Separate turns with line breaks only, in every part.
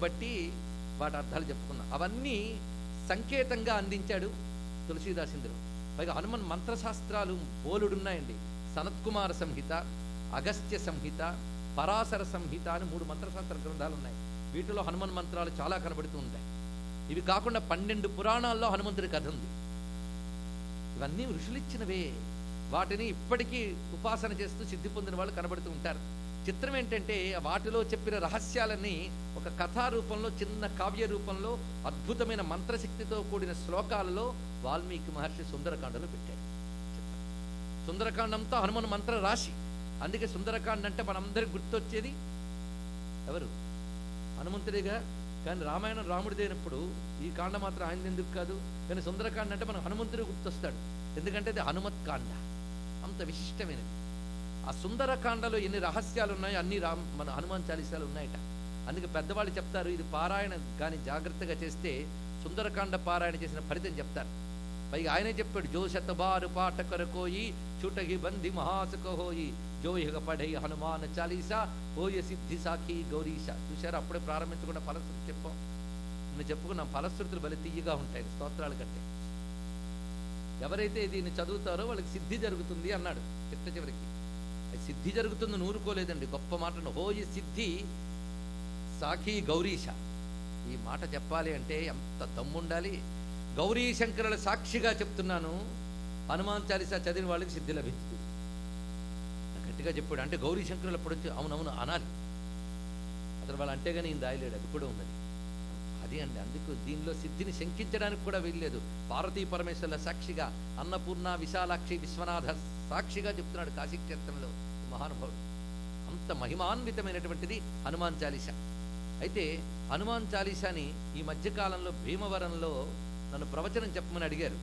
బట్టి వాటి అర్థాలు చెప్పుకున్నాం. అవన్నీ సంకేతంగా అందించాడు తులసీదాసిందులో. పైగా హనుమన్ మంత్రశాస్త్రాలు బోలుడున్నాయండి. సనత్కుమార సంహిత, అగస్త్య సంహిత, పరాశర సంహిత అని 3 మంత్రశాస్త్ర గ్రంథాలు ఉన్నాయి. వీటిలో హనుమన్ మంత్రాలు చాలా కనబడుతూ ఉంటాయి. ఇవి కాకుండా 12 పురాణాల్లో హనుమంతుడి కథ ఉంది. ఇవన్నీ ఋషులిచ్చినవే. వాటిని ఇప్పటికీ ఉపాసన చేస్తూ సిద్ధి పొందిన వాళ్ళు కనబడుతూ ఉంటారు. చిత్రం ఏంటంటే వాటిలో చెప్పిన రహస్యాలన్నీ ఒక కథా రూపంలో, చిన్న కావ్య రూపంలో, అద్భుతమైన మంత్రశక్తితో కూడిన శ్లోకాలలో వాల్మీకి మహర్షి సుందరకాండలో పెట్టాడు. సుందరకాండంతో హనుమన్ మంత్ర రాశి. అందుకే సుందరకాండ అంటే మనందరికి గుర్తొచ్చేది ఎవరు? హనుమంతుడిగా. కానీ రామాయణం రాముడిదైనప్పుడు ఈ కాండ మాత్రం ఆయన ఎందుకు కాదు? కానీ సుందరకాండ అంటే మన హనుమంతుడు గుర్తొస్తాడు. ఎందుకంటే అది హనుమత్ కాండ, అంత విశిష్టమైనది. ఆ సుందరకాండలో ఎన్ని రహస్యాలు ఉన్నాయో అన్ని మన హనుమాన్ చాలీసాలు ఉన్నాయట. అందుకే పెద్దవాళ్ళు చెప్తారు, ఇది పారాయణ కానీ జాగ్రత్తగా చేస్తే సుందరకాండ పారాయణ చేసిన ఫలితం చెప్తారు. పైగా ఆయనే చెప్పాడు, జో శతబారు పాఠకరకోయి చుటగి బంది మహాసకోయి జోయిహ పడై హనుమాన్ చాలీసా ఓయ సిద్ధి సాఖి గౌరీష. చూశారు, అప్పుడే ప్రారంభించకుండా ఫలశ్రుతి చెప్పాం. నేను చెప్పుకున్నాం, ఫలశ్రుతులు బలి తీయగా ఉంటాయి స్తోత్రాల కంటే. ఎవరైతే దీన్ని చదువుతారో వాళ్ళకి సిద్ధి జరుగుతుంది అన్నాడు చిట్ట చివరికి. అది సిద్ధి జరుగుతుంది నూరుకోలేదండి, గొప్ప మాట. హోయి సిద్ధి సాఖి గౌరీష. ఈ మాట చెప్పాలి అంటే ఎంత దమ్ముండాలి. గౌరీ శంకరుల సాక్షిగా చెప్తున్నాను, హనుమాన్ చాలీసా చదివిన వాళ్ళకి సిద్ధి లభిస్తుంది. గట్టిగా చెప్పాడు. అంటే గౌరీ శంకరులు అప్పుడు వచ్చి అవునవును అనాలి. అతను వాళ్ళు అంటే కానీ ఈయన రాయలేడు, అది కూడా ఉన్నది. అది అండి, అందుకు దీనిలో సిద్ధిని శంకించడానికి కూడా వీల్లేదు. పార్వతీ పరమేశ్వరుల సాక్షిగా, అన్నపూర్ణ విశాలాక్షి విశ్వనాథ సాక్షిగా చెప్తున్నాడు కాశీక్షేత్రంలో మహానుభావుడు. అంత మహిమాన్వితమైనటువంటిది హనుమాన్ చాలీసా. అయితే హనుమాన్ చాలీసాని ఈ మధ్యకాలంలో భీమవరంలో నన్ను ప్రవచనం చెప్పమని అడిగారు.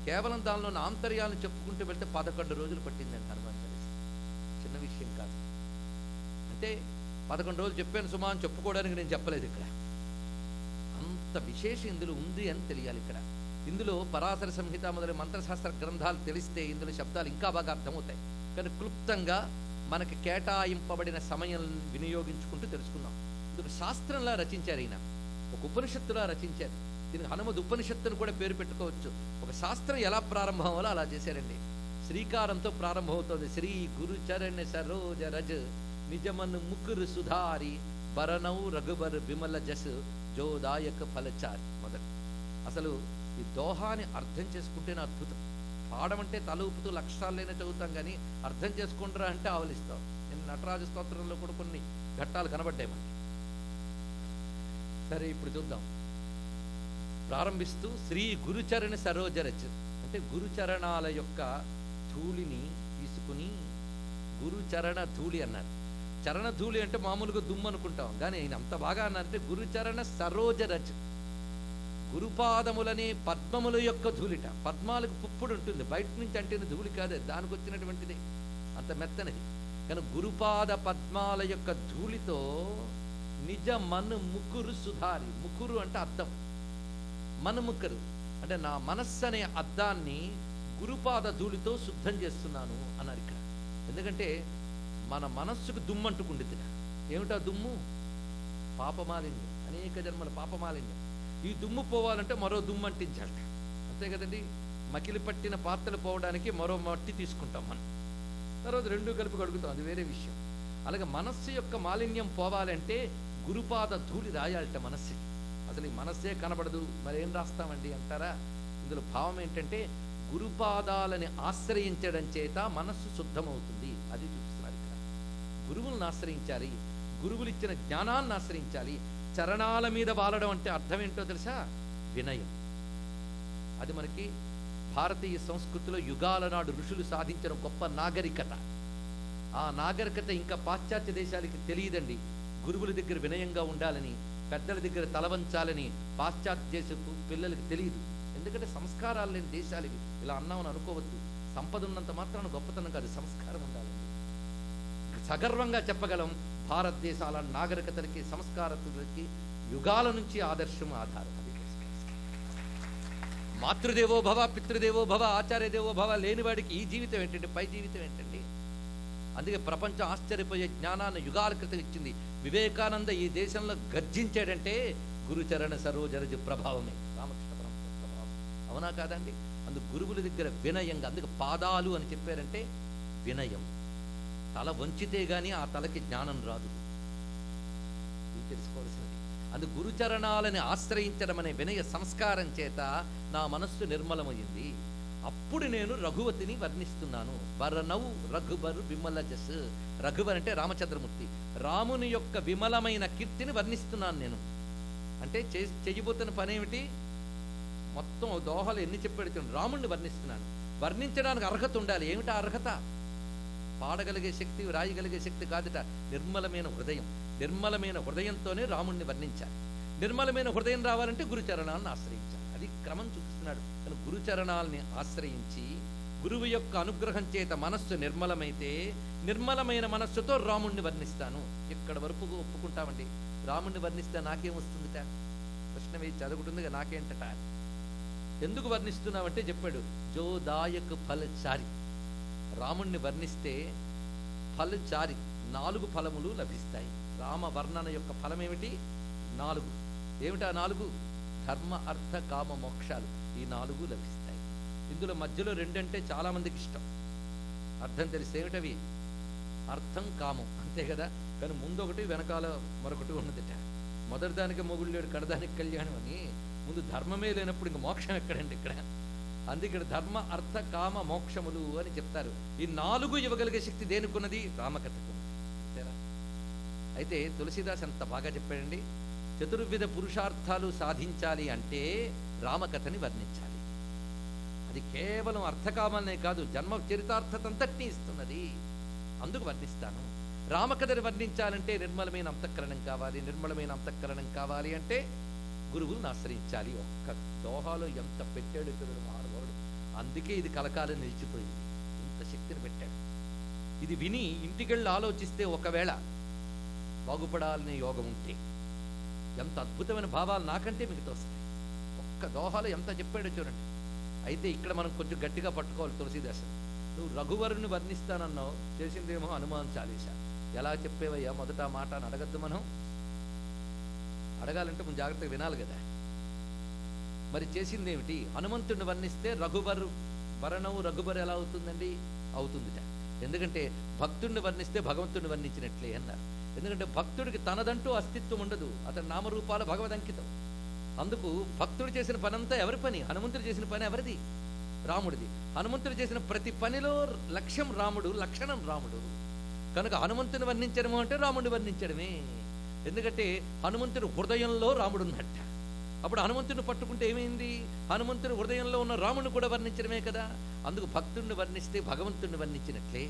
కేవలం దానిలో ఆంతర్యాలను చెప్పుకుంటూ వెళ్తే 11 రోజులు పట్టిందండి హనుమాన్ చాలీసా. చిన్న విషయం కాదు. అంటే 11 రోజులు చెప్పాను సుమా అని చెప్పుకోవడానికి నేను చెప్పలేదు. ఇక్కడ అంత విశేషం ఇందులో ఉంది అని తెలియాలి. ఇక్కడ ఇందులో పరాశర సంహిత మొదలైన మంత్రశాస్త్ర గ్రంథాలు తెలిస్తే ఇందులో శబ్దాలు ఇంకా బాగా అర్థమవుతాయి. కానీ క్లుప్తంగా మనకి కేటాయింపబడిన సమయం వినియోగించుకుంటూ తెలుసుకుందాం. ఇది ఒక శాస్త్రంలా రచించారు ఈయన, ఒక ఉపనిషత్తులా రచించారు. దీనికి హనుమద్ ఉపనిషత్తును కూడా పేరు పెట్టుకోవచ్చు. ఒక శాస్త్రం ఎలా ప్రారంభం అవ్వాలో అలా చేశారండి. శ్రీకారంతో ప్రారంభమవుతోంది. శ్రీ గురు చరణ్ సరోజ రజ్ నిజమన్ ముకురు సుధారి బరనౌ రఘుబర్ విమల జస్ జోదాయక ఫలచారి. మొదటి అసలు ఈ దోహాని అర్థం చేసుకుంటేనే అద్భుతం. పాడమంటే తల ఊపుతూ లక్షాలైనా చదువుతాం, కానీ అర్థం చేసుకుంటారా అంటే ఆవలిస్తాం. నేను నటరాజు స్తోత్రంలో కూడా కొన్ని ఘట్టాలు కనబడ్డాయి మనకి. సరే, ఇప్పుడు చూద్దాం. ప్రారంభిస్తూ శ్రీ గురుచరణ సరోజరచ్ అంటే గురుచరణాల యొక్క ధూళిని తీసుకుని, గురుచరణ ధూళి అన్నారు. చరణ ధూళి అంటే మామూలుగా దుమ్ము అనుకుంటాం, కానీ ఆయన అంత బాగా అన్నారంటే గురుచరణ సరోజరచ్, గురుపాదములనే పద్మముల యొక్క ధూళిట. పద్మాలకు పుప్పుడు ఉంటుంది, బయట నుంచి అంటే ధూళి కాదే, దానికి వచ్చినటువంటిది, అంత మెత్తనిది. కానీ గురుపాద పద్మాల యొక్క ధూళితో నిజ మను ముకురు సుధారి. ముకురు అంటే అద్దం, మనుముకరు అంటే నా మనస్సు అనే అద్దాన్ని గురుపాద ధూళితో శుద్ధం చేస్తున్నాను అన్నారు ఇక్కడ. ఎందుకంటే మన మనస్సుకు దుమ్ము అంటుకుంటుంది. ఏమిటా దుమ్ము? పాపమాలిన్యం, అనేక జన్మల పాపమాలిన్యం. ఈ దుమ్ము పోవాలంటే మరో దుమ్ము అంటించాలట, అంతే కదండి. మకిలి పట్టిన పాత్రలు పోవడానికి మరో మట్టి తీసుకుంటాం మనం, తర్వాత 2 కలిపి కడుగుతాం, అది వేరే విషయం. అలాగే మనస్సు యొక్క మాలిన్యం పోవాలంటే గురుపాద ధూళి రాయాలట మనస్సుకి. అసలు ఈ మనస్సే కనబడదు, మరేం రాస్తామండి అంటారా? ఇందులో భావం ఏంటంటే గురుపాదాలని ఆశ్రయించడం చేత మనస్సు శుద్ధమవుతుంది. అది చూపిస్తున్నారు ఇక్కడ. గురువులను ఆశ్రయించాలి, గురువులు ఇచ్చిన జ్ఞానాన్ని ఆశ్రయించాలి. చరణాల మీద వాలడం అంటే అర్థం ఏంటో తెలుసా? వినయం. అది మనకి భారతీయ సంస్కృతిలో యుగాల నాడు ఋషులు సాధించిన గొప్ప నాగరికత. ఆ నాగరికత ఇంకా పాశ్చాత్య దేశాలకి తెలియదండి. గురువుల దగ్గర వినయంగా ఉండాలని, పెద్దల దగ్గర తలవంచాలని పాశ్చాత్య దేశపు పిల్లలకి తెలియదు. ఎందుకంటే సంస్కారాలు లేని దేశాలు ఇవి. ఇలా అన్నామని అనుకోవద్దు. సంపద ఉన్నంత మాత్రాన గొప్పతనం కాదు, సంస్కారం ఉండాలండి. సగర్వంగా చెప్పగలం, భారతదేశాల నాగరికతలకి, సంస్కారతులకి యుగాల నుంచి ఆదర్శం, ఆధారం. అది మాతృదేవో భవ, పితృదేవో భవ, ఆచార్య దేవో భవ లేనివాడికి ఈ జీవితం ఏంటంటే పై జీవితం ఏంటండి? అందుకే ప్రపంచం ఆశ్చర్యపోయే జ్ఞానాన్ని యుగాల క్రితం ఇచ్చింది. వివేకానంద ఈ దేశంలో గర్జించాడంటే గురుచరణ సరోజరజ ప్రభావమే, రామకృష్ణ పరమహంస ప్రభావం. అవునా కాదండి? అందుకు గురువుల దగ్గర వినయంగా, అందుకు పాదాలు అని చెప్పారంటే వినయం. తల వంచితే గాని ఆ తలకి జ్ఞానం రాదు, ఇది తెలుసుకోవాల్సినది. అందుకు గురుచరణాలని ఆశ్రయించడం అనే వినయ సంస్కారం చేత నా మనస్సు నిర్మలమైంది. అప్పుడు నేను రఘువతిని వర్ణిస్తున్నాను. వరనౌ రఘుబరు విమల జస్. రఘువర్ అంటే రామచంద్రమూర్తి, రాముని యొక్క విమలమైన కీర్తిని వర్ణిస్తున్నాను నేను. అంటే చెయ్యబోతున్న పని ఏమిటి? మొత్తం దోహలు ఎన్ని చెప్పాడు, రాముణ్ణి వర్ణిస్తున్నాను. వర్ణించడానికి అర్హత ఉండాలి. ఏమిటా అర్హత? పాడగలిగే శక్తి, రాయగలిగే శక్తి కాదుట, నిర్మలమైన హృదయం. నిర్మలమైన హృదయంతోనే రాముణ్ణి వర్ణించాలి. నిర్మలమైన హృదయం రావాలంటే గురుచరణాలను ఆశ్రయించాలి. అది క్రమం చూపిస్తున్నాడు. కానీ గురుచరణాలని ఆశ్రయించి గురువు యొక్క అనుగ్రహం చేత మనస్సు నిర్మలమైతే, నిర్మలమైన మనస్సుతో రాముణ్ణి వర్ణిస్తాను. ఇక్కడ వరకు ఒప్పుకుంటామండి. రాముణ్ణి వర్ణిస్తే నాకేమొస్తుందిట? ప్రశ్న వేసి చదువుకుంటుందిగా, నాకేంటట? ఎందుకు వర్ణిస్తున్నావంటే చెప్పాడు, జోదాయక్ ఫలచారి. రాముణ్ణి వర్ణిస్తే ఫలచారి, 4 ఫలములు లభిస్తాయి. రామ వర్ణన యొక్క ఫలం ఏమిటి? 4. ఏమిటా 4? ధర్మ అర్థ కామ మోక్షాలు. ఈ 4 లభిస్తాయి. ఇందులో మధ్యలో 2 అంటే చాలా మందికి ఇష్టం. అర్థం తెలిస్తే ఏమిటవి? అర్థం కామం, అంతే కదా. కానీ ముందు ఒకటి వెనకాల మరొకటి ఉన్నదిట. మొదటి దానికి మొగుడు లేడు, కడదానికి కళ్యాణం అని. ముందు ధర్మమే లేనప్పుడు ఇంక మోక్షం ఎక్కడండి ఇక్కడ? అందుకే ఇక్కడ ధర్మ అర్థ కామ మోక్షములు అని చెప్తారు. ఈ 4 ఇవ్వగలిగే శక్తి దేనికున్నది? రామకథకు. అంతేరా? అయితే తులసీదాస్ అంత బాగా చెప్పాడండి. చతుర్విధ పురుషార్థాలు సాధించాలి అంటే రామకథని వర్ణించాలి. అది కేవలం అర్థకామాలనే కాదు, జన్మ చరితార్థతంతటినీ ఇస్తున్నది. అందుకు వర్ణిస్తాను. రామకథని వర్ణించాలంటే నిర్మలమైన అంతఃకరణం కావాలి. నిర్మలమైన అంతఃకరణం కావాలి అంటే గురువులను ఆశ్రయించాలి. ఒక్క దోహాలో ఎంత పెట్టాడు ఇతరుడు మహానుభావుడు. అందుకే ఇది కలకాలం నిలిచిపోయింది. ఇంత శక్తిని పెట్టాడు. ఇది విని ఇంటికెళ్ళి ఆలోచిస్తే, ఒకవేళ బాగుపడాలనే యోగం ఉంటే ఎంత అద్భుతమైన భావాలు నాకంటే మీకు తోస్తాయి. ఒక్క దోహాలో ఎంత చెప్పాడో చూడండి. అయితే ఇక్కడ మనం కొంచెం గట్టిగా పట్టుకోవాలి. తులసీదాసు, నువ్వు రఘువరుని వర్ణిస్తానన్నావు, చేసిందేమో హనుమాన్ చాలీసా. ఎలా చెప్పేవయ్యా మొదట ఆ మాట అని అడగద్దు మనం. అడగాలంటే మనం జాగ్రత్తగా వినాలి కదా. మరి చేసిందేమిటి? హనుమంతుడిని వర్ణిస్తే వరణవు రఘుబరు ఎలా అవుతుందండి? అవుతుందిట. ఎందుకంటే భక్తుడిని వర్ణిస్తే భగవంతుడిని వర్ణించినట్లే అన్నారు. ఎందుకంటే భక్తుడికి తనదంటూ అస్తిత్వం ఉండదు, అతని నామరూపాల భగవదంకితం. అందుకు భక్తుడు చేసిన పని అంతా ఎవరి పని? హనుమంతుడు చేసిన పని ఎవరిది? రాముడిది. హనుమంతుడు చేసిన ప్రతి పనిలో లక్ష్యం రాముడు, లక్షణం రాముడు. కనుక హనుమంతుని వర్ణించడము అంటే రాముడిని వర్ణించడమే. ఎందుకంటే హనుమంతుడి హృదయంలో రాముడు ఉన్నట్ట. అప్పుడు హనుమంతుడిని పట్టుకుంటే ఏమైంది? హనుమంతుడి హృదయంలో ఉన్న రాముడిని కూడా వర్ణించడమే కదా. అందుకు భక్తుడిని వర్ణిస్తే భగవంతుడిని వర్ణించినట్లే.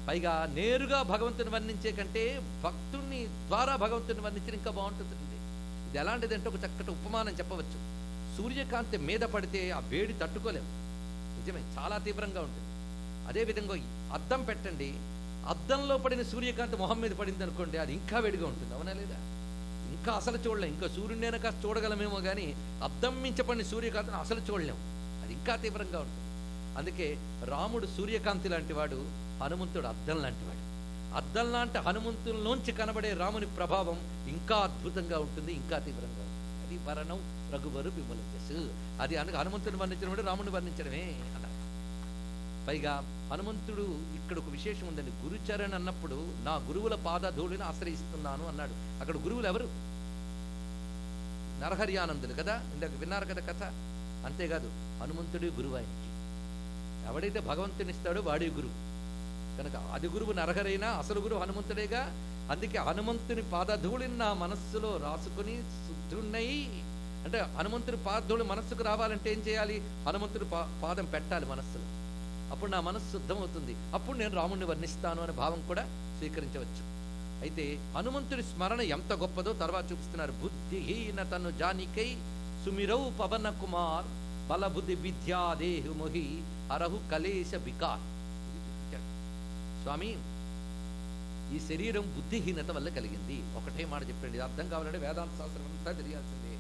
పైగా నేరుగా భగవంతుని వర్ణించే కంటే భక్తుడిని ద్వారా భగవంతుని వర్ణించడం ఇంకా బాగుంటుందండి. ఇది ఎలాంటిదంటే ఒక చక్కటి ఉపమానం చెప్పవచ్చు. సూర్యకాంతి మీద పడితే ఆ వేడి తట్టుకోలేము, నిజమే, చాలా తీవ్రంగా ఉంటుంది. అదేవిధంగా అద్దం పెట్టండి, అద్దంలో పడిన సూర్యకాంతి మొహం మీద పడింది అనుకోండి, అది ఇంకా వేడిగా ఉంటుంది. అవునా లేదా? ఇంకా అసలు చూడలేం. ఇంకా సూర్యుడినైనా కాస్త చూడగలమేమో కానీ అద్దం మించపడిన సూర్యకాంతిని అసలు చూడలేం, అది ఇంకా తీవ్రంగా ఉంటుంది. అందుకే రాముడు సూర్యకాంతి లాంటి వాడు, హనుమంతుడు అద్దం లాంటివాడు. అద్దం లాంటి హనుమంతుల్లోంచి కనబడే రాముని ప్రభావం ఇంకా అద్భుతంగా ఉంటుంది, ఇంకా తీవ్రంగా ఉంటుంది. అది వరణం రఘువరు విమల జస్. అది అందుకు హనుమంతుని వర్ణించడం రాముని వర్ణించడమే అన్నారు. పైగా హనుమంతుడు ఇక్కడ ఒక విశేషం ఉందండి. గురుచరణ్ అన్నప్పుడు నా గురువుల పాదధూళిని ఆశ్రయిస్తున్నాను అన్నాడు. అక్కడ గురువులు ఎవరు? నరహరి ఆనందులు కదా, ఇందాక విన్నారు కదా కథ. అంతేకాదు హనుమంతుడి గురువు ఆయనకి. ఎవడైతే భగవంతుని ఇస్తాడో వాడి గురువు. కనుక అది గురువు నరహరైనా అసలు గురువు హనుమంతుడేగా. అందుకే హనుమంతుని పాదధూళిని నా మనస్సులో రాసుకుని శుద్ధున్నయి అంటే హనుమంతుని పాదధూళి మనస్సుకు రావాలంటే ఏం చేయాలి? హనుమంతుడి పాదం పెట్టాలి మనస్సులో. అప్పుడు నా మనస్సు శుద్ధమవుతుంది. అప్పుడు నేను రాముడిని వర్ణిస్తాను అనే భావం కూడా స్వీకరించవచ్చు. అయితే హనుమంతుడి స్మరణ ఎంత గొప్పదో తర్వాత చూపిస్తున్నారు. బుద్ధిహీనతను జానికై సుమిరౌ పవన కుమార్ బలబుద్ధి విద్యాదేహు మొహి అరహు కలేశ బికార్. స్వామి, ఈ శరీరం బుద్ధిహీనత వల్ల కలిగింది. ఒకటే మాట చెప్పండి, అర్థం కావాలంటే వేదాంత శాస్త్రం అంతా తెలియాల్సిందే.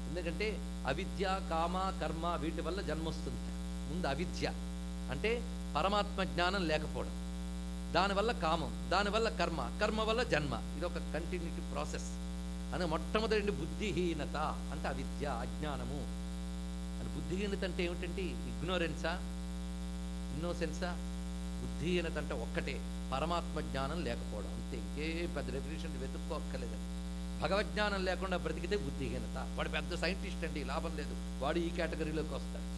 ఎందుకంటే అవిద్య, కామ, కర్మ వీటి వల్ల జన్మ వస్తుంది. ముందు అవిద్య అంటే పరమాత్మ జ్ఞానం లేకపోవడం, దానివల్ల కామం, దానివల్ల కర్మ, కర్మ వల్ల జన్మ. ఇది ఒక కంటిన్యూటీ ప్రాసెస్. అని మొట్టమొదటి బుద్ధిహీనత అంటే అవిద్య, అజ్ఞానము అని. బుద్ధిహీనత అంటే ఏమిటంటే ఇగ్నోరెన్సా, ఇన్నోసెన్సా? బుద్ధిహీనత అంటే ఒక్కటే, పరమాత్మ జ్ఞానం లేకపోవడం, అంతే. ఇంకే పెద్ద డెఫినేషన్ వెతుక్కోక్కర్లేదు. భగవజ్ఞానం లేకుండా బ్రతికితే బుద్ధిహీనత. వాడు పెద్ద సైంటిస్ట్ అండి, లాభం లేదు, వాడు ఈ కేటగిరీలోకి వస్తాడు.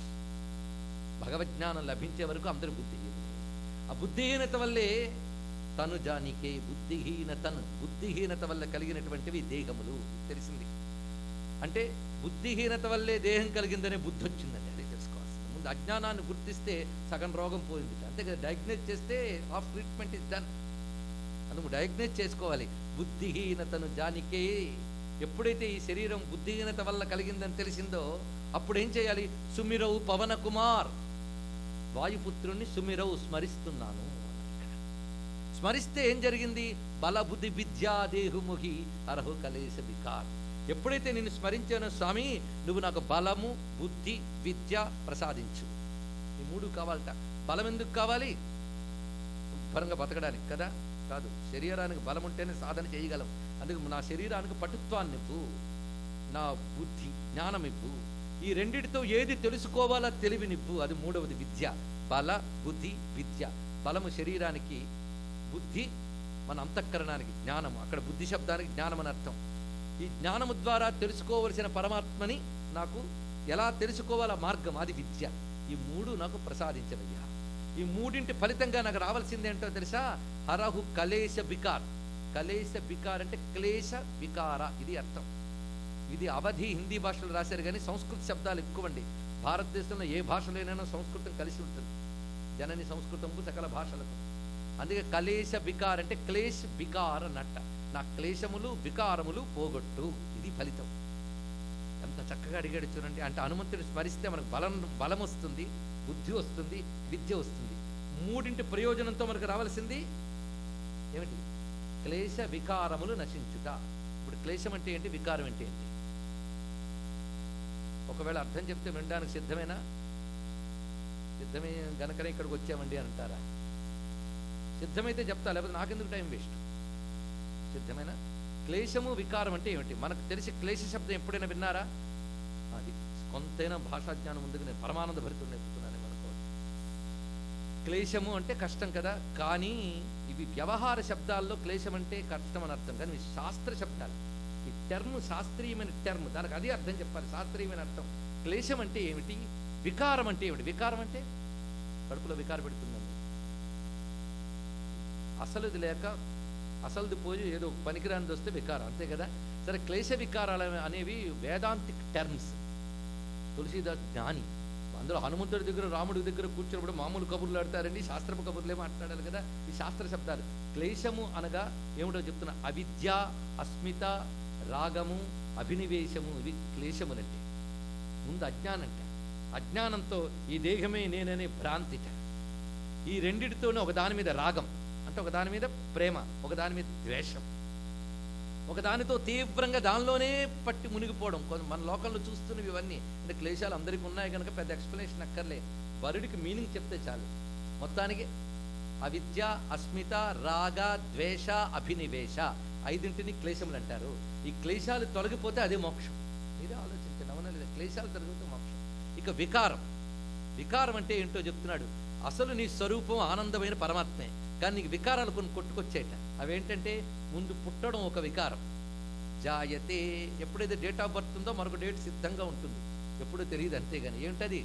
భగవజ్ఞానం లభించే వరకు అందరూ బుద్ధిహీనత. ఆ బుద్ధిహీనత వల్లే తను జానికే బుద్ధిహీనతను, బుద్ధిహీనత వల్ల కలిగినటువంటివి దేహములు. తెలిసింది అంటే బుద్ధిహీనత వల్లే దేహం కలిగిందనే బుద్ధి వచ్చిందండి. అదే తెలుసుకోవాల్సింది. ముందు అజ్ఞానాన్ని గుర్తిస్తే సగం రోగం పోయింది. అంతే కదా, డయాగ్నైజ్ చేస్తే హాఫ్ ట్రీట్మెంట్ ఇస్ డన్. అందుకు డయాగ్నైజ్ చేసుకోవాలి. బుద్ధిహీనతను జానికే. ఎప్పుడైతే ఈ శరీరం బుద్ధిహీనత వల్ల కలిగిందని తెలిసిందో అప్పుడు ఏం చేయాలి? సుమిరవు పవన కుమార్, వాయుపుత్రుణ్ణి సుమిరవు స్మరిస్తున్నాను. స్మరిస్తే ఏం జరిగింది? బలబుద్ధి విద్యా దేహుముఖి అర్హు కలేశ వికార్. ఎప్పుడైతే నిన్ను స్మరించానో స్వామి, నువ్వు నాకు బలము, బుద్ధి, విద్య ప్రసాదించు. ఈ మూడు కావాలట. బలం ఎందుకు కావాలి? శుభ్రంగా బతకడానికి కదా, కాదు. శరీరానికి బలం ఉంటేనే సాధన చేయగలం. అందుకు నా శరీరానికి పటుత్వాన్ని ఇవ్వు, నా బుద్ధి జ్ఞానం ఇవ్వు. ఈ రెండిటితో ఏది తెలుసుకోవాలో తెలివినివ్వు. అది మూడవది విద్య. బల, బుద్ధి, విద్య. బలము శరీరానికి, బుద్ధి మన అంతఃకరణానికి, జ్ఞానము. అక్కడ బుద్ధి శబ్దానికి జ్ఞానం అని అర్థం. ఈ జ్ఞానము ద్వారా తెలుసుకోవలసిన పరమాత్మని నాకు ఎలా తెలుసుకోవాల మార్గం, అది విద్య. ఈ మూడు నాకు ప్రసాదించవయ్యా. ఈ మూడింటి ఫలితంగా నాకు రావాల్సింది ఏంటో తెలుసా? హరహు కలేశ వికార్. కలేశ వికార్ అంటే క్లేశ వికార, ఇది అర్థం. ఇది అవధి హిందీ భాషలో రాశారు కానీ సంస్కృత శబ్దాలు ఎక్కువండి. భారతదేశంలో ఏ భాషలోనైనా సంస్కృతం కలిసి ఉంటుంది. జనని సంస్కృతంకు సకల భాషలకు. అందుకే కలేశ వికార్ అంటే క్లేశ వికార నట్ట. నా క్లేశములు వికారములు పోగొట్టు, ఇది ఫలితం. ఎంత చక్కగా అడిగాడు చూడండి. అంటే హనుమంతుడిని స్మరిస్తే మనకు బలం వస్తుంది, బుద్ధి వస్తుంది, విద్య వస్తుంది. మూడింటి ప్రయోజనంతో మనకు రావాల్సింది ఏమిటి? క్లేశ వికారములు నశించుట. ఇప్పుడు క్లేశం అంటే ఏంటి, వికారం అంటే ఏంటి? ఒకవేళ అర్థం చెప్తే వినడానికి సిద్ధమేనా? సిద్ధమే గనకనే ఇక్కడికి వచ్చామండి అని అంటారా? సిద్ధమైతే చెప్తా, లేకపోతే నాకెందుకు టైం వేస్ట్. సిద్ధమేనా? క్లేశము వికారం అంటే ఏమిటి? మనకు తెలిసి క్లేశ శబ్దం ఎప్పుడైనా విన్నారా? అది కొంతైనా భాషా జ్ఞానం ముందుకు నేను పరమానంద భరితుడు నేర్పుతున్నాను అనుకోవాలి. క్లేశము అంటే కష్టం కదా, కానీ ఇవి వ్యవహార శబ్దాల్లో క్లేశం అంటే కష్టం అని అర్థం. కానీ శాస్త్ర శబ్దాలు, ఈ టర్మ్ శాస్త్రీయమైన టర్మ్, దానికి అదే అర్థం చెప్పాలి, శాస్త్రీయమైన అర్థం. క్లేశం అంటే ఏమిటి, వికారం అంటే ఏమిటి? వికారం అంటే కడుపులో వికారం పెడుతుందండి. అసలుది లేక అసలుది పోయి ఏదో పనికిరానిది వస్తే వికారం, అంతే కదా. సరే, క్లేశ వికారాలు అనేవి వేదాంతిక్ టర్మ్స్. తులసీదాస్ జ్ఞాని, అందులో హనుమంతుడి దగ్గర రాముడి దగ్గర కూర్చున్నప్పుడు మామూలు కబుర్లు ఆడతారండి, శాస్త్రపు కబుర్లే మాట్లాడాలి కదా. ఈ శాస్త్ర శబ్దాలు. క్లేశము అనగా ఏమిటో చెప్తున్నా, అవిద్య, అస్మిత, రాగము, అభినివేశము, ఇవి క్లేశములంటే. ముందు అజ్ఞానంట. అజ్ఞానంతో ఈ దేహమే నేననే భ్రాంతిట. ఈ రెండిటితోనే ఒకదాని మీద రాగం అంటే ఒకదాని మీద ప్రేమ, ఒకదాని మీద ద్వేషం, ఒకదానితో తీవ్రంగా దానిలోనే పట్టి మునిగిపోవడం. మన లోకంలో చూస్తున్నవి ఇవన్నీ. అంటే క్లేశాలు అందరికీ ఉన్నాయి కనుక పెద్ద ఎక్స్ప్లెనేషన్ అక్కర్లే, వరుడికి మీనింగ్ చెప్తే చాలు. మొత్తానికి అవిద్య, అస్మిత, రాగ, ద్వేష, అభినివేశ, ఐదింటిని క్లేశములు అంటారు. ఈ క్లేశాలు తొలగిపోతే అదే మోక్షం. మీరే ఆలోచించండి, అవునా లేదా? క్లేశాలు తొలగితే మోక్షం. ఇక వికారం. వికారం అంటే ఏంటో చెప్తున్నాడు. అసలు నీ స్వరూపం ఆనందమైన పరమాత్మే, కానీ నీకు వికారాలు కొన్ని కొట్టుకొచ్చేట. అవేంటంటే, ముందు పుట్టడం ఒక వికారం. జాయతే, ఎప్పుడైతే డేట్ ఆఫ్ బర్త్ ఉందో మరొక డేట్ సిద్ధంగా ఉంటుంది, ఎప్పుడూ తెలియదు, అంతేగాని. ఏంటది?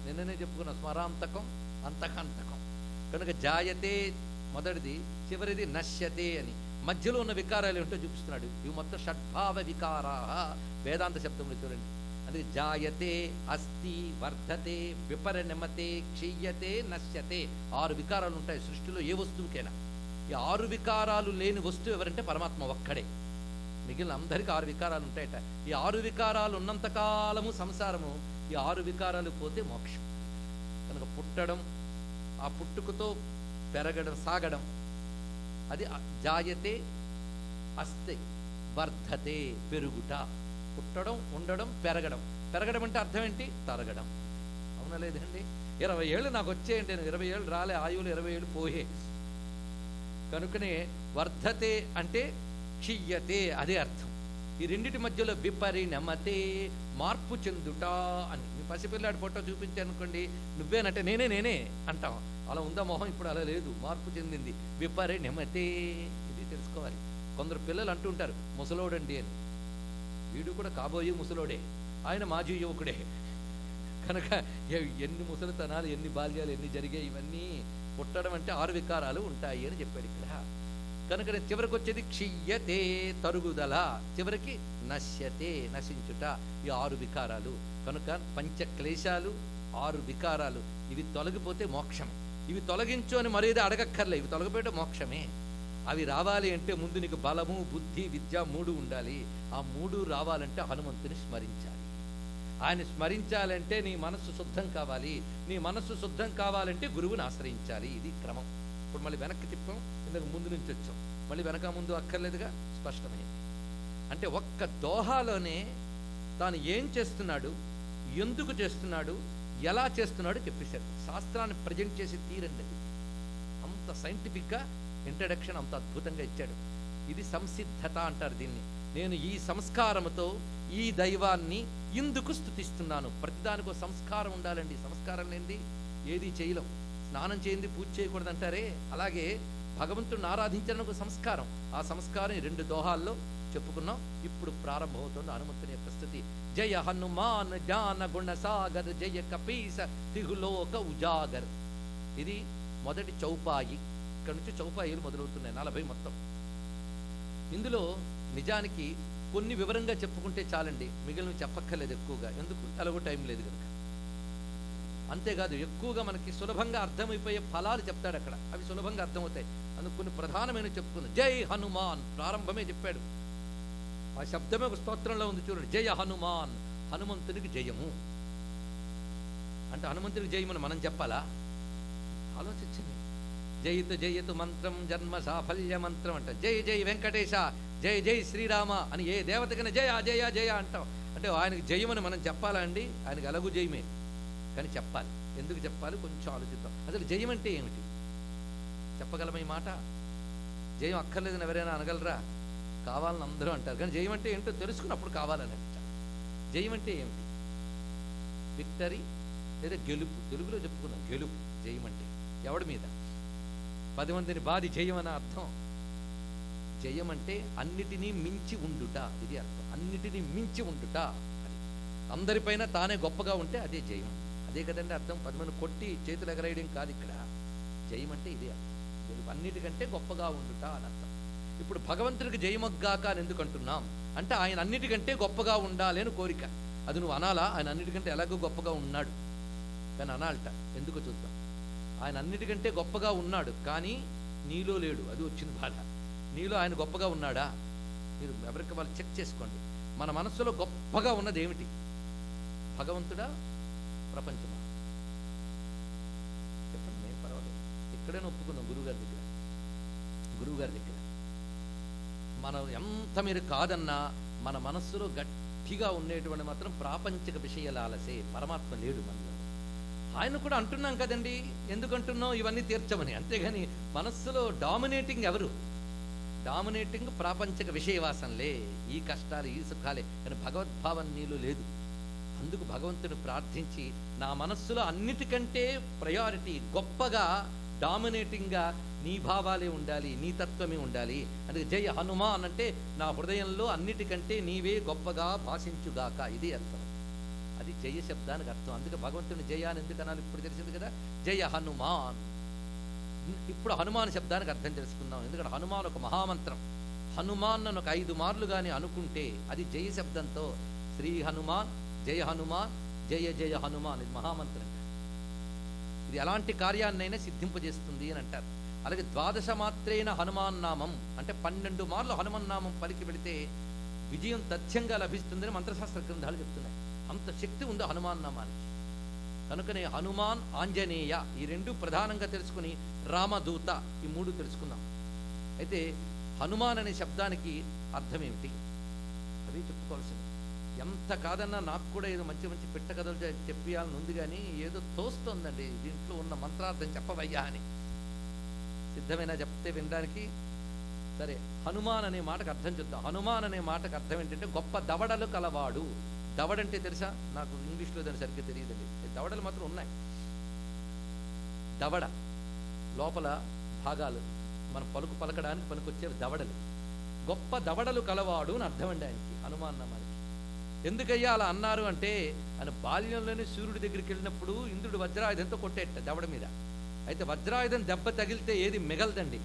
నిన్ననే చెప్పుకున్న స్మరాంతకం, అంతకాంతకం. కనుక జాయతే మొదటిది, చివరిది నశ్యతే అని. మధ్యలో ఉన్న వికారాలు ఏమిటో చూపిస్తున్నాడు. ఇవి మొత్తం షడ్భావ వికారా, వేదాంత శబ్దంలో చూడండి. అది జాయతే, అస్తి, వర్ధతే, విపరిణమతే, క్షీయతే, నశ్యతే. 6 వికారాలు ఉంటాయి సృష్టిలో ఏ వస్తువుకైనా. ఈ 6 వికారాలు లేని వస్తువు ఎవరంటే పరమాత్మ ఒక్కడే. మిగిలిన అందరికీ 6 వికారాలు ఉంటాయట. ఈ 6 వికారాలు ఉన్నంతకాలము సంసారము, ఈ 6 వికారాలు పోతే మోక్షం. కనుక పుట్టడం, ఆ పుట్టుకతో పెరగడం, సాగడం, అది జాయతే, అస్తి, వర్ధతే, పెరుగుట. పుట్టడం, ఉండడం, పెరగడం. పెరగడం అంటే అర్థం ఏంటి? తరగడం. అవునా లేదండి? 20 ఏళ్ళు నాకు వచ్చేయండి, నేను 20 ఏళ్ళు రాలే, ఆయువులు 20 ఏళ్ళు పోయే. కనుకనే వర్ధతే అంటే క్షీయతే అదే అర్థం. ఈ రెండిటి మధ్యలో విపరిణమతే మార్పు చెందుట అని. మీ పసిపిల్లాడి ఫోటో చూపించానుకోండి, నువ్వేనంటే నేనే నేనే అంటాం. అలా ఉందా మొహం? ఇప్పుడు అలా లేదు, మార్పు చెందింది. విపరిణమతే, ఇది తెలుసుకోవాలి. కొందరు పిల్లలు అంటుంటారు ముసలోడండి అని. వీడు కూడా కాబోయే ముసలోడే, ఆయన మాజీ యువకుడే. కనుక ఎన్ని ముసలితనాలు, ఎన్ని బాల్యాలు, ఎన్ని జరిగాయి. ఇవన్నీ పుట్టడం అంటే 6 వికారాలు ఉంటాయి అని చెప్పాడు ఇక్కడ. కనుక చివరికి వచ్చేది క్షీయతే తరుగుదల, చివరికి నశ్యతే నశించుట. ఈ 6 వికారాలు. కనుక పంచక్లేశాలు, 6 వికారాలు, ఇవి తొలగిపోతే మోక్షం. ఇవి తొలగించు అని మరేదో అడగక్కర్లే, ఇవి తొలగిపోతే మోక్షమే. అవి రావాలి అంటే ముందు నీకు బలము, బుద్ధి, విద్య 3 ఉండాలి. ఆ 3 రావాలంటే హనుమంతుని స్మరించాలి. ఆయన స్మరించాలంటే నీ మనస్సు శుద్ధం కావాలి. నీ మనస్సు శుద్ధం కావాలంటే గురువుని ఆశ్రయించాలి. ఇది క్రమం. ఇప్పుడు మళ్ళీ వెనక్కి తిప్పాం, ఇందుకు ముందు నుంచి వచ్చాం. మళ్ళీ వెనక ముందు అక్కర్లేదుగా, స్పష్టమైంది. అంటే ఒక్క దోహాలోనే తాను ఏం చేస్తున్నాడు, ఎందుకు చేస్తున్నాడు, ఎలా చేస్తున్నాడు చెప్పేశారు. శాస్త్రాన్ని ప్రజెంట్ చేసి తీరండి. అది అంత సైంటిఫిక్గా ఇంట్రడక్షన్ అంత అద్భుతంగా ఇచ్చాడు. ఇది సంసిద్ధత అంటారు దీన్ని. నేను ఈ సంస్కారముతో ఈ దైవాన్ని ఇందుకు స్తుతిస్తున్నాను. ప్రతిదానికో సంస్కారం ఉండాలండి. సంస్కారం లేనిది ఏది చేయలేం. స్నానం చేయింది పూజ చేయకూడదు అంటారే, అలాగే భగవంతుడిని ఆరాధించడం ఒక సంస్కారం. ఆ సంస్కారం 2 దోహాల్లో చెప్పుకున్నాం. ఇప్పుడు ప్రారంభమవుతుంది హనుమంతుని యొక్క స్థుతి. జయ హనుమాన్ జ్ఞాన గుణ సాగర్, జయ కపీస తిహులోక ఉజాగర్. ఇది మొదటి చౌపాయి. ఇక్కడ నుంచి చౌపాయిలు మొదలవుతున్నాయి, 40 మొత్తం. ఇందులో నిజానికి కొన్ని వివరంగా చెప్పుకుంటే చాలండి, మిగిలిన చెప్పక్కర్లేదు ఎక్కువగా. ఎందుకు? ఎలాగో టైం లేదు కనుక. అంతేకాదు, ఎక్కువగా మనకి సులభంగా అర్థమైపోయే ఫలాలు చెప్తాడు అక్కడ, అవి సులభంగా అర్థమవుతాయి. అందుకు కొన్ని ప్రధానమైన చెప్పుకుందాం. జై హనుమాన్ ప్రారంభమే చెప్పాడు. ఆ శబ్దమే ఒక స్తోత్రంలో ఉంది చూడండి. జయ హనుమాన్, హనుమంతునికి జయము అంటే హనుమంతునికి జయమని మనం చెప్పాలా? ఆలోచించండి. జయితు జయితు మంత్రం జన్మ సాఫల్య మంత్రం అంట. జై జై వెంకటేశ, జై జై శ్రీరామ అని ఏ దేవతకైనా జయ జయ జయ అంటాం. అంటే ఆయనకి జయమని మనం చెప్పాలా అండి? ఆయనకి ఎలాగూ జయమే, కానీ చెప్పాలి. ఎందుకు చెప్పాలి? కొంచెం ఆలోచిద్దాం. అసలు జయం అంటే ఏమిటి చెప్పగలమా ఈ మాట? జయం అక్కర్లేదని ఎవరైనా అనగలరా? కావాలని అందరూ అంటారు, కానీ జయం అంటే ఏంటో తెలుసుకున్నప్పుడు కావాలని అంటారు. జయం అంటే ఏమిటి? విక్టరీ లేదా గెలుపు. తెలుగులో చెప్పుకుందాం గెలుపు. జయం అంటే ఎవడి మీద? 10 మందిని బాధి జయం అనే అర్థం. జయం అంటే అన్నిటినీ మించి ఉండుట, ఇది అర్థం. అన్నిటినీ మించి ఉండుట, అది అందరిపైన తానే గొప్పగా ఉంటే అదే జయం. అదే కదండి అర్థం. 10 మంది కొట్టి చేతులు ఎగరేయడం కాదు ఇక్కడ. జయం అంటే ఇదే అర్థం. గెలుపు, అన్నిటికంటే గొప్పగా ఉండుట అని అర్థం. ఇప్పుడు భగవంతుడికి జయమొగ్గాక అని ఎందుకు అంటున్నాం అంటే, ఆయన అన్నిటికంటే గొప్పగా ఉండాలి అని కోరిక. అది నువ్వు అనాలా? ఆయన అన్నిటికంటే ఎలాగో గొప్పగా ఉన్నాడు, కానీ అనాలట. ఎందుకు చూద్దాం. ఆయన అన్నిటికంటే గొప్పగా ఉన్నాడు, కానీ నీలో లేడు. అది వచ్చిన బాధ. నీలో ఆయన గొప్పగా ఉన్నాడా? మీరు ఎవరికి వాళ్ళు చెక్ చేసుకోండి. మన మనస్సులో గొప్పగా ఉన్నది ఏమిటి? భగవంతుడా, ప్రపంచమా? చెప్పండి, నేను పర్వాలేదు. ఇక్కడే ఒప్పుకుందాం గురువుగారి దగ్గర. మనం ఎంత మీరు కాదన్నా మన మనస్సులో గట్టిగా ఉండేటువంటి మాత్రం ప్రాపంచిక విషయాలసే. పరమాత్మ లేడు మనలో. ఆయన కూడా అంటున్నాం కదండి, ఎందుకు అంటున్నాం? ఇవన్నీ తీర్చమని. అంతేగాని మనస్సులో డామినేటింగ్ ఎవరు? డామినేటింగ్ ప్రాపంచిక విషయవాసనలే, ఈ కష్టాలు, ఈ సుఖాలే, కానీ భగవద్భావం నీలో లేదు. అందుకు భగవంతుని ప్రార్థించి, నా మనస్సులో అన్నిటికంటే ప్రయారిటీ, గొప్పగా డామినేటింగ్గా నీ భావాలే ఉండాలి, నీ తత్వమే ఉండాలి. అందుకే జయ హనుమాన్ అంటే నా హృదయంలో అన్నిటికంటే నీవే గొప్పగా భాషించుగాక, ఇది అర్థం. అది జయ శబ్దానికి అర్థం. అందుకే భగవంతుని జయ అని ఎందుకు అనాలి ఇప్పుడు తెలిసింది కదా. జయ హనుమాన్. ఇప్పుడు హనుమాన్ శబ్దానికి అర్థం తెలుసుకుందాం. ఎందుకంటే హనుమాన్ ఒక మహామంత్రం. హనుమాన్ అని ఒక 5 మార్లు కానీ అనుకుంటే అది జయ శబ్దంతో శ్రీ హనుమాన్, జయ హనుమాన్, జయ జయ హనుమాన్, ఇది మహామంత్రం. ఇది ఎలాంటి కార్యాన్నైనా సిద్ధింపజేస్తుంది అని అంటారు. అలాగే 12 మాత్రేన హనుమాన్ నామం అంటే 12 మార్లు హనుమాన్ నామం పలికి పెడితే విజయం తథ్యంగా లభిస్తుందని మంత్రశాస్త్ర గ్రంథాలు చెప్తున్నాయి. అంత శక్తి ఉంది హనుమాన్ నామానికి. కనుకనే హనుమాన్, ఆంజనేయ ఈ 2 ప్రధానంగా తెలుసుకుని రామదూత ఈ 3 తెలుసుకుందాం. అయితే హనుమాన్ అనే శబ్దానికి అర్థం ఏమిటి అవి చెప్పుకోవాల్సింది. ఎంత కాదన్నా నాకు కూడా ఏదో మంచి మంచి పిట్ట కథలు చెప్పాలని ఉంది, కానీ ఏదో తోస్తోందండి దీంట్లో ఉన్న మంత్రార్థం చెప్పవయ్యా అని. సిద్ధమైనా చెప్తే వినడానికి? సరే, హనుమాన్ అనే మాటకు అర్థం చూద్దాం. హనుమాన్ అనే మాటకు అర్థం ఏంటంటే గొప్ప దవడలు కలవాడు. దవడంటే తెలుసా? నాకు ఇంగ్లీష్లో దాన్ని సరిగ్గా తెలియదండి. దవడలు మాత్రం ఉన్నాయి. దవడ లోపల భాగాలు మనం పలకడానికి పనికొచ్చే దవడలు. గొప్ప దవడలు కలవాడు అని అర్థం అండి ఆయనకి, హనుమాన్ నామానికి. ఎందుకయ్యా అలా అన్నారు అంటే, ఆయన బాల్యంలోనే సూర్యుడి దగ్గరికి వెళ్ళినప్పుడు ఇంద్రుడు వజ్రాయుధంతో కొట్టేట దవడ మీద. అయితే వజ్రాయుధం దెబ్బ తగిలితే ఏది మిగలదండి.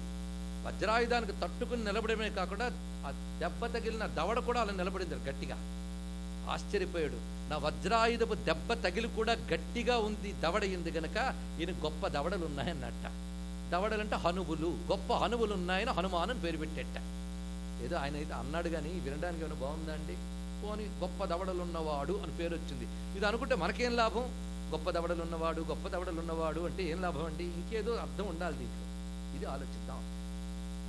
వజ్రాయుధానికి తట్టుకుని నిలబడమే కాకుండా ఆ దెబ్బ తగిలిన దవడ కూడా అలా నిలబడింది గట్టిగా. ఆశ్చర్యపోయాడు. నా వజ్రాయుధపు దెబ్బ తగిలి కూడా గట్టిగా ఉంది దవడ ఉంది గనక ఈయన గొప్ప దవడలు ఉన్నాయన్నట్ట. దవడలంటే హనువులు, గొప్ప హనువులు ఉన్నాయని హనుమాన్ అని పేరు పెట్టేట. ఏదో ఆయన అయితే అన్నాడు కానీ వినడానికి ఏమైనా బాగుందా అండి? పోనీ గొప్ప దవడలు ఉన్నవాడు అని పేరు వచ్చింది. ఇది అనుకుంటే మనకేం లాభం? గొప్ప దవడలు ఉన్నవాడు, గొప్ప దవడలు ఉన్నవాడు అంటే ఏం లాభం అండి? ఇంకేదో అర్థం ఉండాలి దీంట్లో. ఇది ఆలోచిద్దాం.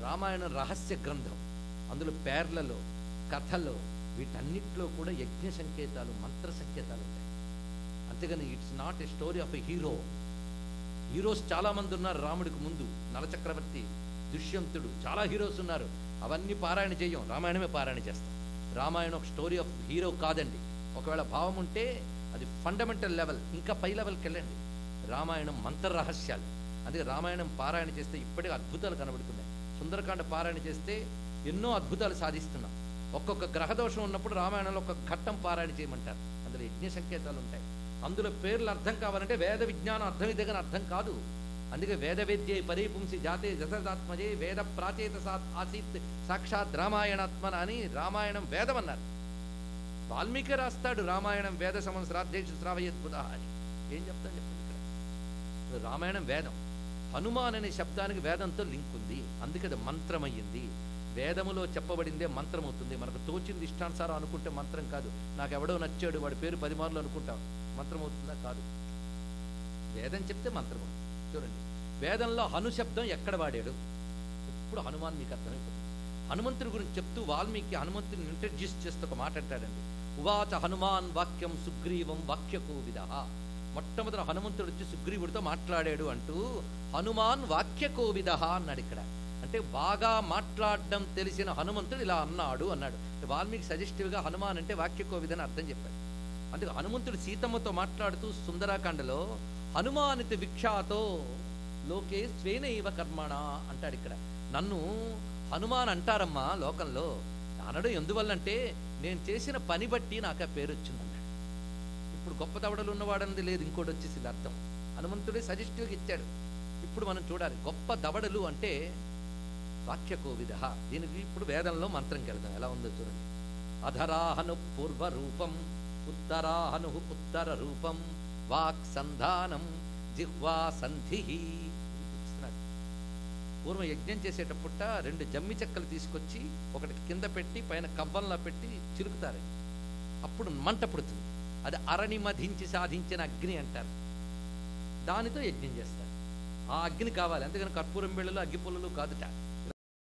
రామాయణం రహస్య గ్రంథం. అందులో పేర్లలో, కథలో, వీటన్నిటిలో కూడా యజ్ఞ సంకేతాలు, మంత్ర సంకేతాలు ఉంటాయి. అంతేగాని it's not a story of a hero. Heroes చాలా మంది ఉన్నారు రాముడికి ముందు. నలచక్రవర్తి, దుష్యంతుడు, చాలా హీరోస్ ఉన్నారు. అవన్నీ పారాయణ చేయం, రామాయణమే పారాయణ చేస్తాం. రామాయణం ఒక స్టోరీ ఆఫ్ హీరో కాదండి. ఒకవేళ భావం ఉంటే అది ఫండమెంటల్ లెవెల్, ఇంకా పై లెవెల్కి వెళ్ళండి. రామాయణం మంత్ర రహస్యాలు. అందుకే రామాయణం పారాయణ చేస్తే ఇప్పటికే అద్భుతాలు కనబడుతున్నాయి. సుందరకాండ పారాయణ చేస్తే ఎన్నో అద్భుతాలు సాధిస్తున్నాం. ఒక్కొక్క గ్రహదోషం ఉన్నప్పుడు రామాయణంలో ఒక ఘట్టం పారాయణ చేయమంటారు. అందులో యజ్ఞ సంకేతాలు ఉంటాయి. అందులో పేర్లు అర్థం కావాలంటే వేద విజ్ఞానం అర్థం ఇదే కానీ అర్థం కాదు. అందుకే వేద వేద్యే పరీపుంసి జాతే దశరథాత్మజే వేద ప్రాచేత ఆసీత్ సాక్షాత్ రామాయణాత్మన అని రామాయణం వేదం అన్నారు. వాల్మీకి రాస్తాడు రామాయణం వేద సంవత్సరాధ్యేషు శ్రావయద్భుత అని. ఏం చెప్తాను చెప్పండి ఇక్కడ. రామాయణం వేదం. హనుమాన్ అనే శబ్దానికి వేదంతో లింక్ ఉంది. అందుకే అది మంత్రమయ్యింది. వేదములో చెప్పబడిందే మంత్రం అవుతుంది. మనకు తోచింది ఇష్టానుసారం అనుకుంటే మంత్రం కాదు. నాకు ఎవడో నచ్చాడు వాడి పేరు 10 మార్లు అనుకుంటాం, మంత్రం అవుతుందా? కాదు. వేదం చెప్తే మంత్రం అవుతుంది. చూడండి, వేదంలో హను శబ్దం ఎక్కడ వాడాడు? ఇప్పుడు హనుమాన్ మీకు అర్థమైపోతుంది. హనుమంతుడి గురించి చెప్తూ వాల్మీకి హనుమంతుని ఇంట్రడ్యూస్ చేస్తూ ఒక మాట అంటాడండి. ఉవాచ హనుమాన్ వాక్యం సుగ్రీవం వాక్యకోవిద. మొట్టమొదటి హనుమంతుడు వచ్చి సుగ్రీవుడితో మాట్లాడాడు అంటూ హనుమాన్ వాక్యకోవిద అన్నాడు ఇక్కడ. అంటే బాగా మాట్లాడడం తెలిసిన హనుమంతుడు ఇలా అన్నాడు అన్నాడు. వాల్మీకి సజెస్టివ్గా హనుమాన్ అంటే వాక్యకోవిదని అర్థం చెప్పాడు. అందుకే హనుమంతుడు సీతమ్మతో మాట్లాడుతూ సుందరాకాండలో హనుమానిత విఖ్యాతో లోకే స్వేనైవ కర్మణ అంటాడు. ఇక్కడ నన్ను హనుమాన్ అంటారమ్మా లోకంలో. అనడం ఎందువల్లంటే నేను చేసిన పని బట్టి నాకు ఆ పేరు వచ్చిందన్నాడు. ఇప్పుడు గొప్ప దవడలు ఉన్నవాడన్నది లేదు, ఇంకోటి వచ్చేసింది అర్థం. హనుమంతుడే సజెస్టివ్గా ఇచ్చాడు. ఇప్పుడు మనం చూడాలి, గొప్ప దవడలు అంటే వాక్యకోవిద. దీనికి ఇప్పుడు వేదంలో మంత్రంకి వెళ్దాం. ఎలా ఉందో చూడండి. అధరాహను పూర్వ రూపం, ఉత్తరాహను ఉత్తర రూపం, వాక్ సంధానం జిహ్వా సంధి. పూర్వం యజ్ఞం చేసేటప్పుట 2 జమ్మి చెక్కలు తీసుకొచ్చి ఒకటి కింద పెట్టి పైన కవ్వంలో పెట్టి చిలుకుతారు. అప్పుడు మంట పుడుతుంది. అది అరణి మధించి సాధించిన అగ్ని అంటారు. దానితో యజ్ఞం చేస్తారు. ఆ అగ్ని కావాలి. అంతేగాని కర్పూరం బిళ్ళలు అగ్గిపుల్లలు కాదుట.